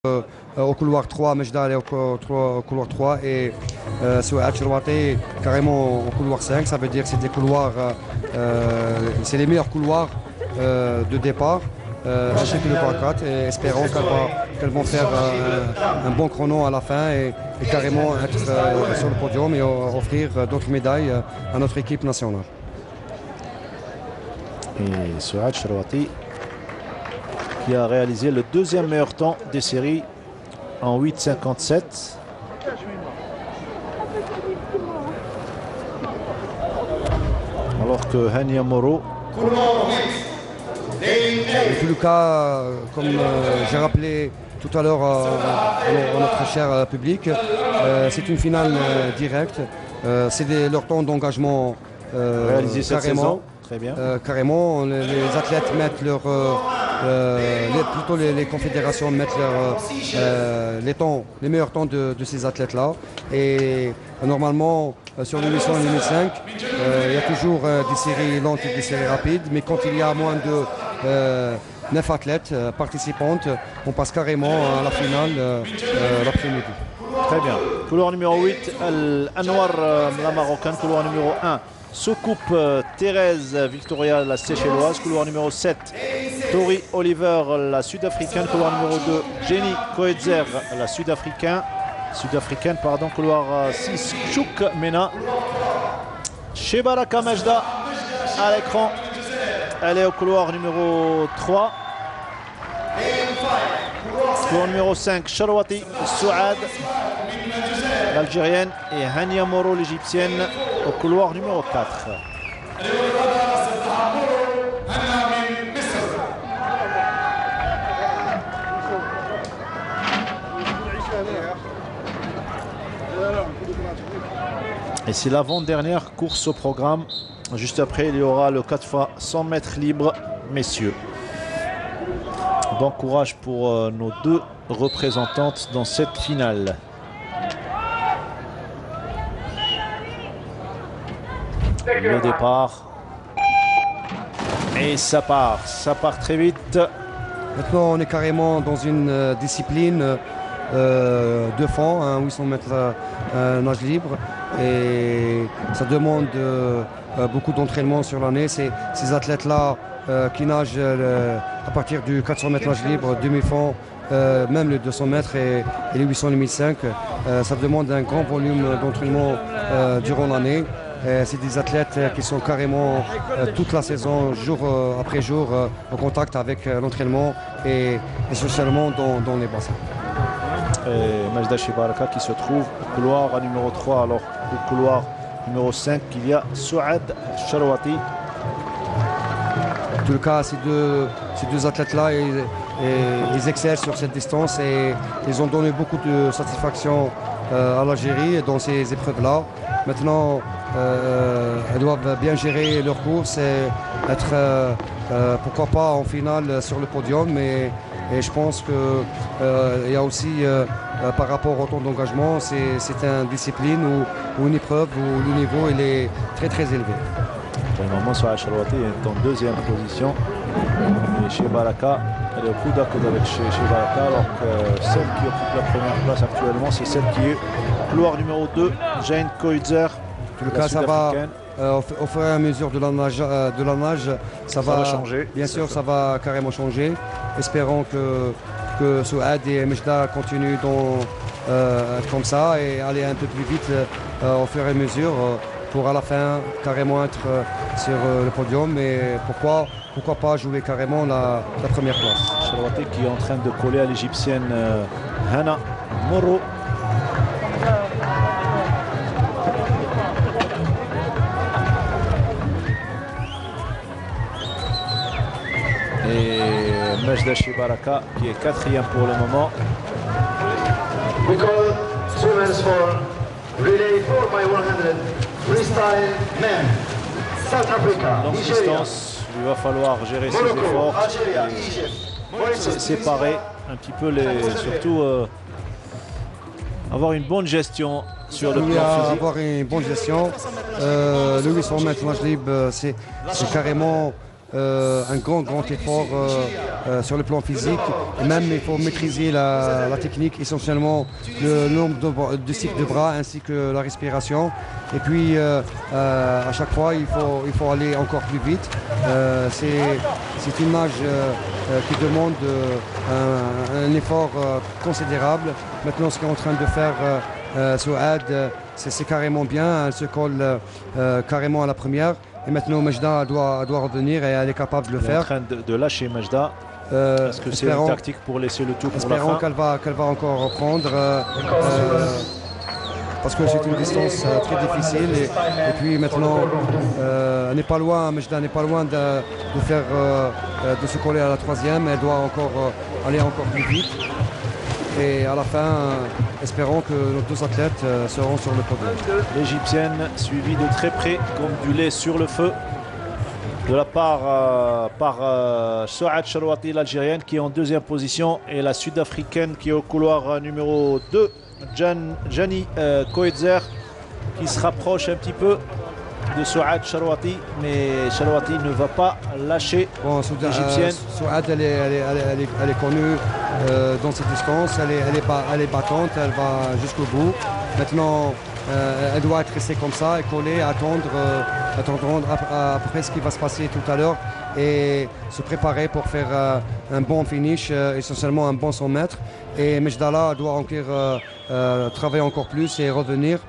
au couloir 3, Majda est au couloir 3 et Souad Chrouati carrément au couloir 5. Ça veut dire que c'est des couloirs, c'est les meilleurs couloirs de départ. Ainsi que le couloir 4 et espérons qu'elles vont faire un bon chrono à la fin et carrément être sur le podium et offrir d'autres médailles à notre équipe nationale. Et Souad Chrouati qui a réalisé le deuxième meilleur temps des séries en 8,57. Alors que Hania Moro. En tout le cas, comme j'ai rappelé tout à l'heure à notre cher public, c'est une finale directe. C'est leur temps d'engagement réalisé cette saison. Très bien. Carrément, les athlètes mettent leur plutôt les confédérations mettent les meilleurs temps de ces athlètes-là. Et normalement, sur le 800 et le 1005, il y a toujours des séries lentes et des séries rapides. Mais quand il y a moins de 9 athlètes participantes, on passe carrément à la finale l'après-midi. Très bien. Couloir numéro 8, Anwar, la Marocaine. Couloir numéro 1. Soucoupe Thérèse Victoria, la Seychelloise. Couloir numéro 7, Tori Oliver, la Sud-Africaine. Couloir numéro 2, Jenny Koetzer, la Sud-Africaine. Couloir 6, Chouk Mena. Shebaraka Majda à l'écran. Elle est au couloir numéro 3. Couloir numéro 5, Chrouati Souad, l'Algérienne, et Hania Moro, l'Égyptienne, au couloir numéro 4. Et c'est l'avant-dernière course au programme. Juste après, il y aura le 4 x 100 mètres libre, messieurs. Bon courage pour nos deux représentantes dans cette finale. Le départ. Et ça part très vite. Maintenant, on est carrément dans une discipline de fond, hein, 800 mètres nage libre. Et ça demande beaucoup d'entraînement sur l'année. Ces athlètes-là qui nagent à partir du 400 mètres nage libre, demi-fond, même les 200 mètres et les 800 et les 1005, ça demande un grand volume d'entraînement durant l'année. C'est des athlètes qui sont carrément toute la saison, jour après jour, en contact avec l'entraînement et spécialement dans les bassins. Et Majda Shebaraka qui se trouve au couloir numéro 3, alors au couloir numéro 5 il y a Souad Chrouati. En tout cas, ces deux athlètes-là, ils excellent sur cette distance et ils ont donné beaucoup de satisfaction à l'Algérie dans ces épreuves-là. Maintenant, elles doivent bien gérer leur course et être, pourquoi pas, en finale sur le podium. Et je pense qu'il y a aussi, par rapport au temps d'engagement, c'est une discipline ou une épreuve où le niveau il est très très élevé. Pour le moment, Souad Chrouati est en deuxième position. Et Shebaraka, elle est au coude à coude avec Shebaraka, alors que celle qui occupe la première place actuellement, c'est celle qui est couloir numéro 2, Jane Koitzer. En tout cas, ça va, au fur et à mesure de la nage, ça va changer. Bien sûr, ça va carrément changer. Espérons que Souad et Majda continuent comme ça et aller un peu plus vite au fur et à mesure pour à la fin carrément être sur le podium. Mais pourquoi pas jouer carrément la première place. Chrouati qui est en train de coller à l'Égyptienne Hania Moro. Et Majda Shebaraka qui est quatrième pour le moment. We call swimmers for relay 4x100 freestyle men. South Africa, Longue distance, il va falloir gérer ses efforts, séparer un petit peu surtout avoir une bonne gestion sur le plan physique. Avoir une bonne gestion. Le 800 mètres nage libre, c'est carrément un grand effort sur le plan physique. Et même, il faut maîtriser la technique, essentiellement le nombre de cycles de bras ainsi que la respiration. Et puis, à chaque fois, il faut aller encore plus vite. C'est une nage qui demande un effort considérable. Maintenant, ce qu'est en train de faire Souad, c'est carrément bien. Elle se colle carrément à la première. Et maintenant, Majda doit revenir et elle est capable de le faire. Elle est en train de lâcher Majda. Est-ce que c'est une tactique pour laisser le tout pour la fin? Espérons qu'elle va encore reprendre. Parce que c'est une distance très difficile. Et puis maintenant, elle n'est pas loin, Majda n'est pas loin de se coller à la troisième. Elle doit encore aller encore plus vite. Et à la fin, espérons que nos deux athlètes seront sur le podium. L'Égyptienne suivie de très près comme du lait sur le feu de la part par Souad Charouati, l'Algérienne, qui est en deuxième position, et la Sud-Africaine qui est au couloir numéro 2, Jani Koetzer, qui se rapproche un petit peu de Souad Charouati, mais Charouati ne va pas lâcher l'Égyptienne. Souad, elle est connue dans cette distance, elle est battante, elle va jusqu'au bout. Maintenant, elle doit être restée comme ça et coller, attendre après ce qui va se passer tout à l'heure et se préparer pour faire un bon finish, essentiellement un bon 100 mètres. Et Mejdala doit encore travailler encore plus et revenir.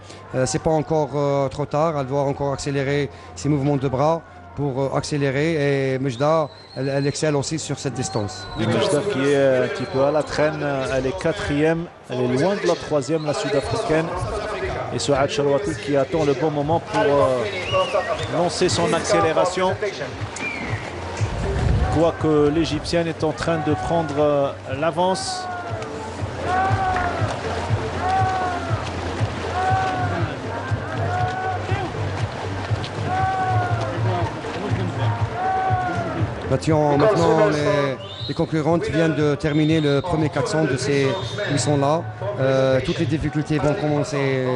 C'est pas encore trop tard, elle doit encore accélérer ses mouvements de bras pour accélérer, et Majda, elle excelle aussi sur cette distance. Majda qui est un petit peu à la traîne, elle est quatrième, elle est loin de la troisième, la Sud-Africaine. Et Souad Charouati qui attend le bon moment pour lancer son accélération. Quoique l'Égyptienne est en train de prendre l'avance. Maintenant, les concurrentes viennent de terminer le premier 400 de ces missions-là. Toutes les difficultés vont commencer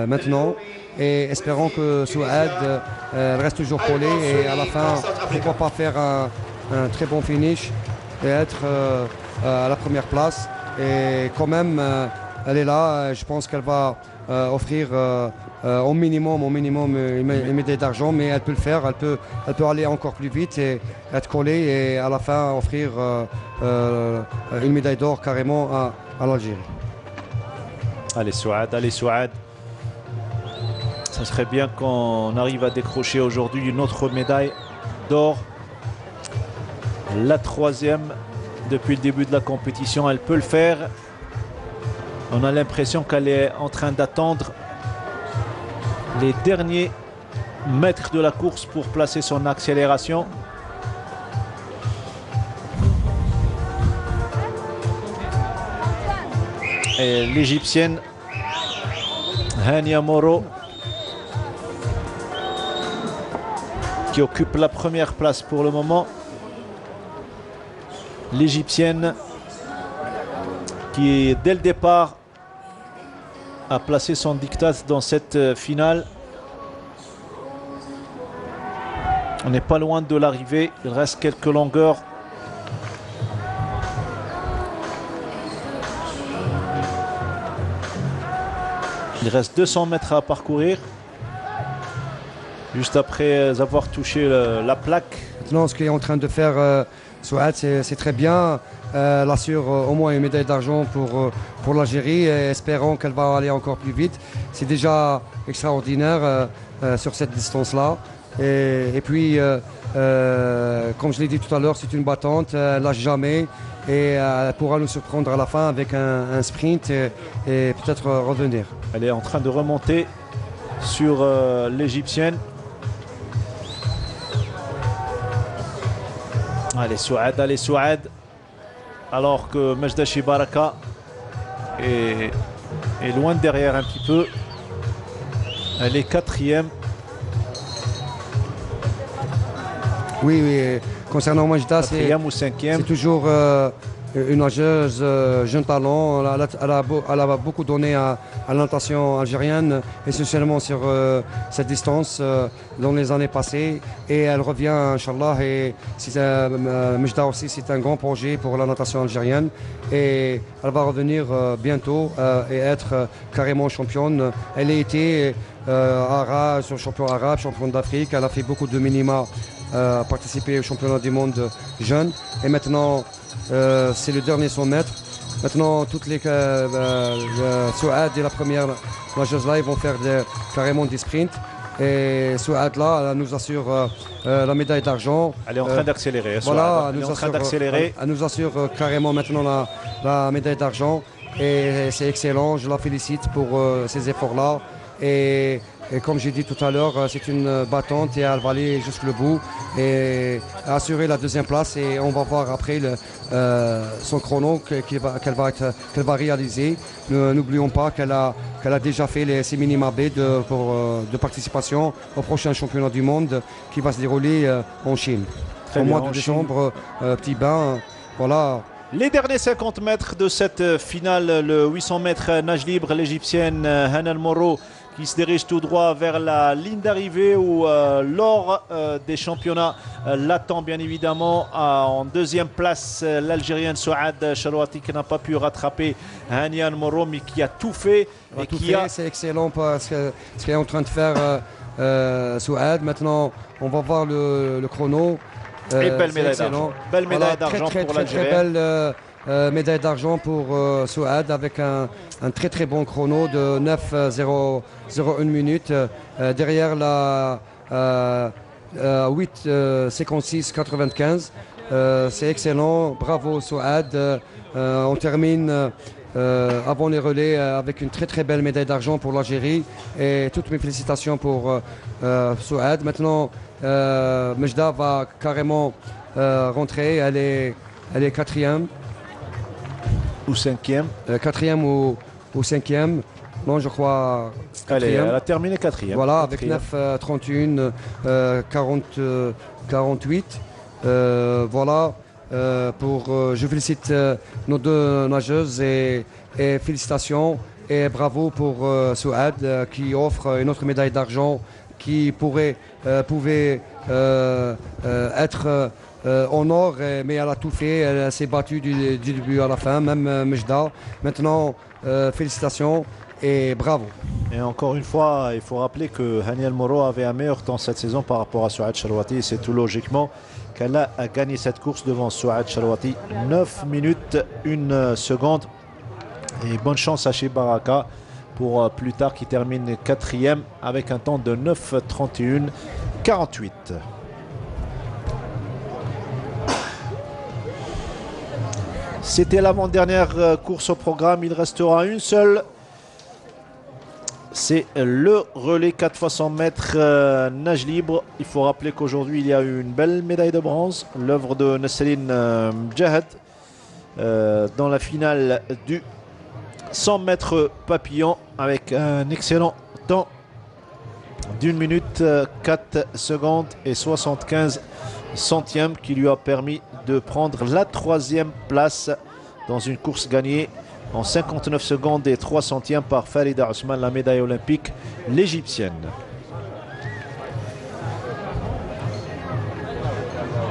maintenant. Et espérons que Souad reste toujours collé et à la fin, pourquoi pas faire un très bon finish et être à la première place. Et quand même, elle est là. Je pense qu'elle va offrir au minimum une médaille d'argent, mais elle peut le faire, elle peut aller encore plus vite et être collée et à la fin offrir une médaille d'or carrément à l'Algérie. Allez Souad. Ça serait bien qu'on arrive à décrocher aujourd'hui une autre médaille d'or. La troisième depuis le début de la compétition, elle peut le faire. On a l'impression qu'elle est en train d'attendre les derniers mètres de la course pour placer son accélération. Et l'Égyptienne Hania Moro qui occupe la première place pour le moment. L'Égyptienne qui dès le départ a placé son diktat dans cette finale. On n'est pas loin de l'arrivée, il reste quelques longueurs. Il reste 200 mètres à parcourir, juste après avoir touché la plaque. Maintenant, ce qu'il est en train de faire Souad, c'est très bien. Elle assure au moins une médaille d'argent pour l'Algérie et espérons qu'elle va aller encore plus vite. C'est déjà extraordinaire sur cette distance-là. Et puis, comme je l'ai dit tout à l'heure, c'est une battante, elle lâche jamais et elle pourra nous surprendre à la fin avec un sprint et peut-être revenir. Elle est en train de remonter sur l'Égyptienne. Allez Souad. Alors que Majda Chibaraka est loin derrière un petit peu. Elle est quatrième. Oui, concernant Majda, c'est ou cinquième. C'est toujours une nageuse jeune talent. Elle a beaucoup donné à la natation algérienne, essentiellement sur cette distance dans les années passées. Et elle revient, Inch'Allah. Et Mejda aussi, c'est un grand projet pour la natation algérienne. Et elle va revenir bientôt et être carrément championne. Elle a été champion arabe, champion d'Afrique. Elle a fait beaucoup de minima, participé au championnat du monde jeune. Et maintenant, c'est le dernier 100 mètres. Maintenant, toutes les Souad et la première nageuse là, ils vont faire carrément des sprints. Et Souad là, elle nous assure la médaille d'argent. Elle est en train d'accélérer. Voilà, elle est en train d'accélérer. Elle nous assure carrément maintenant la médaille d'argent. Et c'est excellent, je la félicite pour ces efforts-là. Et comme j'ai dit tout à l'heure, c'est une battante et elle va aller jusqu'au bout et assurer la deuxième place. Et on va voir après son chrono qu'elle va réaliser. N'oublions pas qu'elle a déjà fait ses minima B de participation au prochain championnat du monde qui va se dérouler en Chine. Au mois de décembre, petit bain, voilà. Les derniers 50 mètres de cette finale, le 800 mètres nage libre, l'Égyptienne Hanan Moro qui se dirige tout droit vers la ligne d'arrivée où l'or des championnats l'attend bien évidemment. En deuxième place, l'Algérienne Souad Charouati qui n'a pas pu rattraper Hanan Moro mais qui a tout fait. C'est excellent parce que ce qu'elle est en train de faire Souad. Maintenant, on va voir le chrono. Et belle médaille d'argent. Belle médaille d'argent pour l'Algérienne. Très belle médaille d'argent pour Souad avec un très bon chrono de 9,01 minutes. Derrière la 8,56,95. C'est excellent. Bravo Souad. On termine avant les relais avec une très belle médaille d'argent pour l'Algérie. Et toutes mes félicitations pour Souad. Maintenant, Mejda va carrément rentrer. Elle est quatrième. Ou cinquième. Quatrième ou cinquième. Non, je crois. Elle a terminé quatrième. Voilà, avec 9,31, 48. Voilà. Je félicite nos deux nageuses et félicitations et bravo pour Souad qui offre une autre médaille d'argent qui pouvait être en or, mais elle a tout fait, elle s'est battue du début à la fin, même Mejda. Maintenant, félicitations et bravo. Et encore une fois, il faut rappeler que Hanan Moro avait un meilleur temps cette saison par rapport à Souad Charouati. C'est tout logiquement qu'elle a gagné cette course devant Souad Charouati. 9 minutes, 1 seconde. Et bonne chance à chez Baraka pour plus tard qui termine quatrième avec un temps de 9,31,48. C'était l'avant-dernière course au programme. Il restera une seule. C'est le relais 4 x 100 mètres nage libre. Il faut rappeler qu'aujourd'hui, il y a eu une belle médaille de bronze. L'œuvre de Nasserine Mjahed dans la finale du 100 mètres papillon avec un excellent temps d'1 minute 4 secondes et 75 centièmes qui lui a permis de prendre la 3e place dans une course gagnée en 59 secondes et 3 centièmes par Farida Ousmane, la médaille olympique, l'Égyptienne.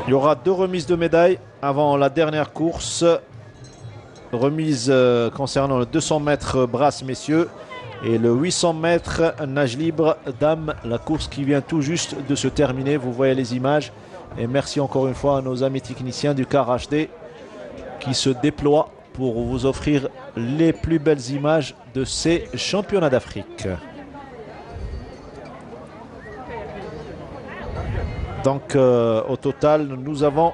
Il y aura 2 remises de médailles avant la dernière course. Remise concernant le 200 mètres brasse messieurs et le 800 mètres nage libre dames, la course qui vient tout juste de se terminer. Vous voyez les images et merci encore une fois à nos amis techniciens du CAR HD qui se déploient pour vous offrir les plus belles images de ces championnats d'Afrique. Donc au total, nous avons